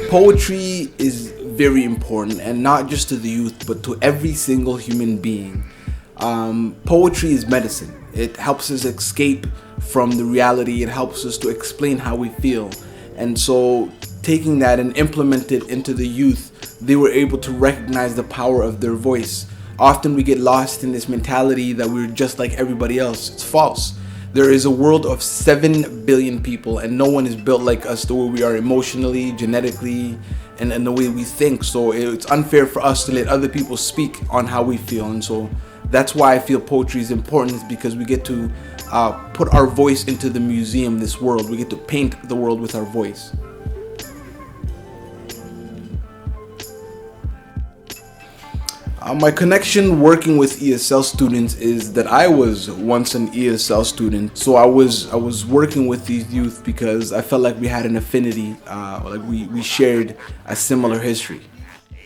Poetry is very important, and not just to the youth, but to every single human being. Poetry is medicine. It helps us escape from the reality. It helps us to explain how we feel. And so taking that and implement it into the youth, they were able to recognize the power of their voice. Often we get lost in this mentality that we're just like everybody else. It's false. There is a world of 7 billion people, and no one is built like us, the way we are emotionally, genetically, and the way we think. So it's unfair for us to let other people speak on how we feel. And so that's why I feel poetry is important, is because we get to put our voice into the museum, this world. We get to paint the world with our voice. My connection working with ESL students is that I was once an ESL student. So I was working with these youth because I felt like we had an affinity, like we shared a similar history.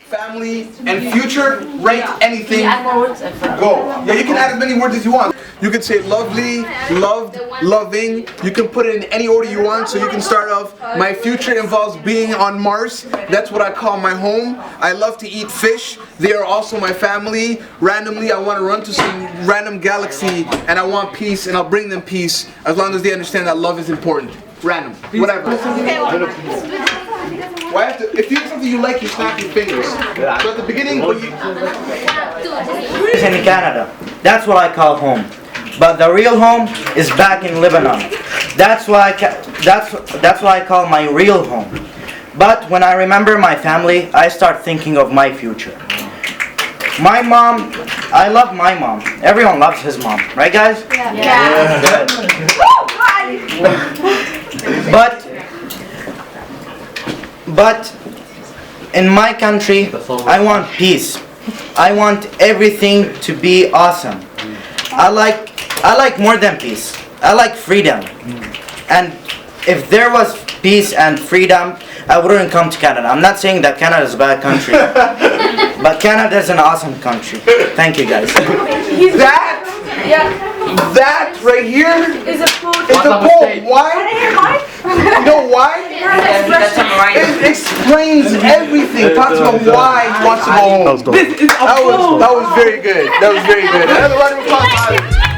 Family and future, write anything. Go. Yeah, you can add as many words as you want. You can say lovely, loved, loving. You can put it in any order you want. So you can start off, my future involves being on Mars. That's what I call my home. I love to eat fish. They are also my family. Randomly, I want to run to some random galaxy and I want peace, and I'll bring them peace as long as they understand that love is important. Random. Whatever. Why have to, if you do something you like, you snap your fingers. So at the beginning, in Canada, that's what I call home. But the real home is back in Lebanon. That's why I call my real home. But when I remember my family, I start thinking of my future. My mom, I love my mom. Everyone loves his mom, right, guys? Yeah. But in my country, I want peace. I want everything to be awesome. I like more than peace. I like freedom. And if there was peace and freedom, I wouldn't come to Canada. I'm not saying that Canada is a bad country, but Canada is an awesome country. Thank you, guys. That right here is a poem. Why? You know why? It explains everything. It talks about why he wants to go home. That was very good. That was very good. Another round of applause.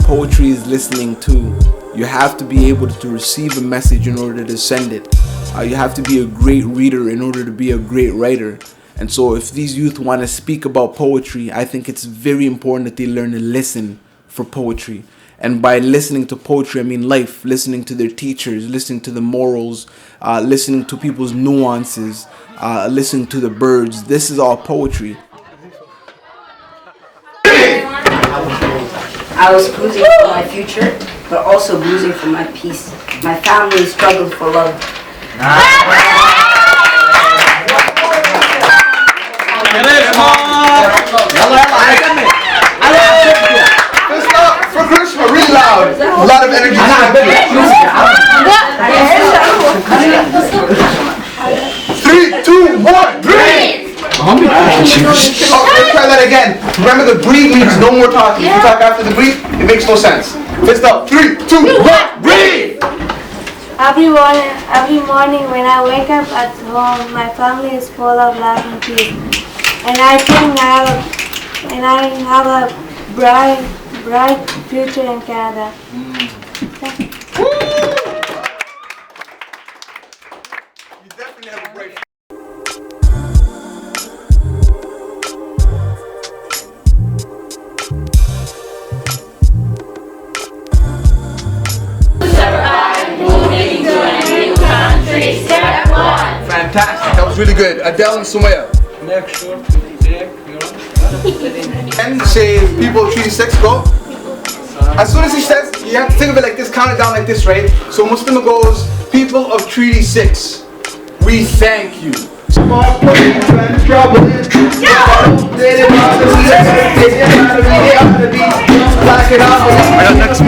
Poetry is listening too. You have to be able to receive a message in order to send it. You have to be a great reader in order to be a great writer. And so if these youth want to speak about poetry, I think it's very important that they learn to listen for poetry. And by listening to poetry, I mean life, listening to their teachers, listening to the morals, listening to people's nuances, listening to the birds. This is all poetry. I was losing for my future, but also losing for my peace. My family struggled for love. For Krishna, really loud. A lot of energy. 3, 2, 1, breathe! Let's try that again. Remember, the breathe means no more talking. If you talk after the breathe, it makes no sense. Let's stop. 3, 2, 1, breathe! Every morning when I wake up at home, my family is full of love and peace. And I think I have a bright future in Canada. You definitely have a bright Fantastic, that was really good. Adele and Sumaya. Next short, And say people of Treaty 6, go. As soon as he says, you have to think of it like this, count it down like this, right? So Muslim goes, people of Treaty 6, we thank you. I got next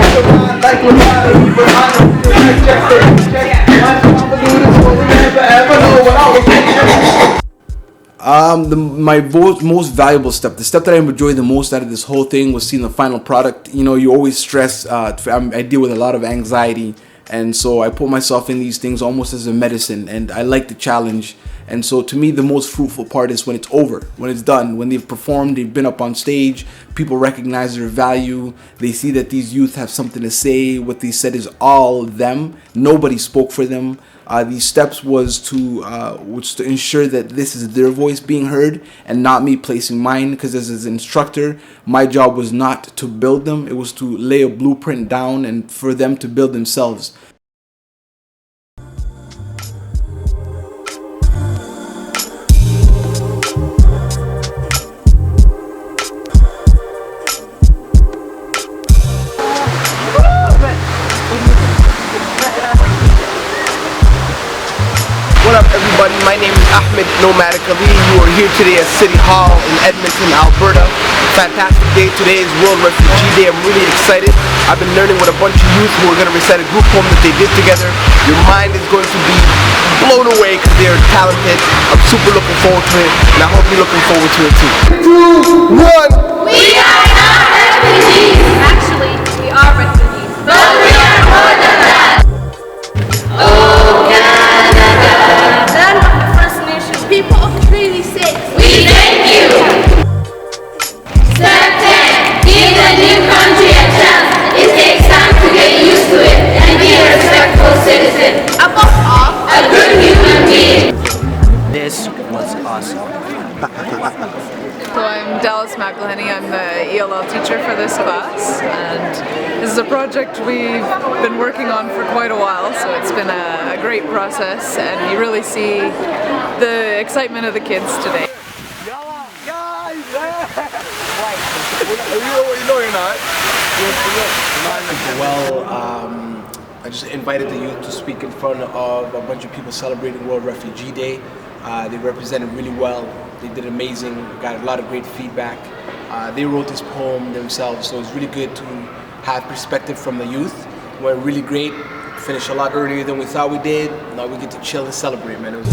my most valuable step, the step that I enjoyed the most out of this whole thing was seeing the final product. You know, you always stress. I deal with a lot of anxiety, And so I put myself in these things almost as a medicine, and I like the challenge. And so to me, the most fruitful part is when it's over, when it's done, when they've performed, they've been up on stage, people recognize their value, they see that these youth have something to say, what they said is all them, nobody spoke for them. These steps was to ensure that this is their voice being heard and not me placing mine, because as an instructor, my job was not to build them, it was to lay a blueprint down and for them to build themselves. What up, everybody? My name is Ahmed Knowmadic. You are here today at City Hall in Edmonton, Alberta. Fantastic day. Today is World Refugee Day. I'm really excited. I've been learning with a bunch of youth who are going to recite a group poem that they did together. Your mind is going to be blown away because they are talented. I'm super looking forward to it, and I hope you're looking forward to it too. 2, 1. We are not refugees. Actually, we are refugees. But we are more than that. Oh, Canada. Land of the First Nations. People of Treaty 6. We thank you. Step 10. Give the new country a chance. It takes time to get used to it and be a respectful citizen. Above all, a good human being. This was awesome. So I'm Dallas McElhenney. I'm the ELL teacher for this class, and this is a project we've been working on for quite a while, so it's been a great process, and you really see the excitement of the kids today. I just invited the youth to speak in front of a bunch of people celebrating World Refugee Day. They represented really well. They did amazing. Got a lot of great feedback. They wrote this poem themselves, so it's really good to have perspective from the youth. Went really great. Finished a lot earlier than we thought we did. Now we get to chill and celebrate, man. It was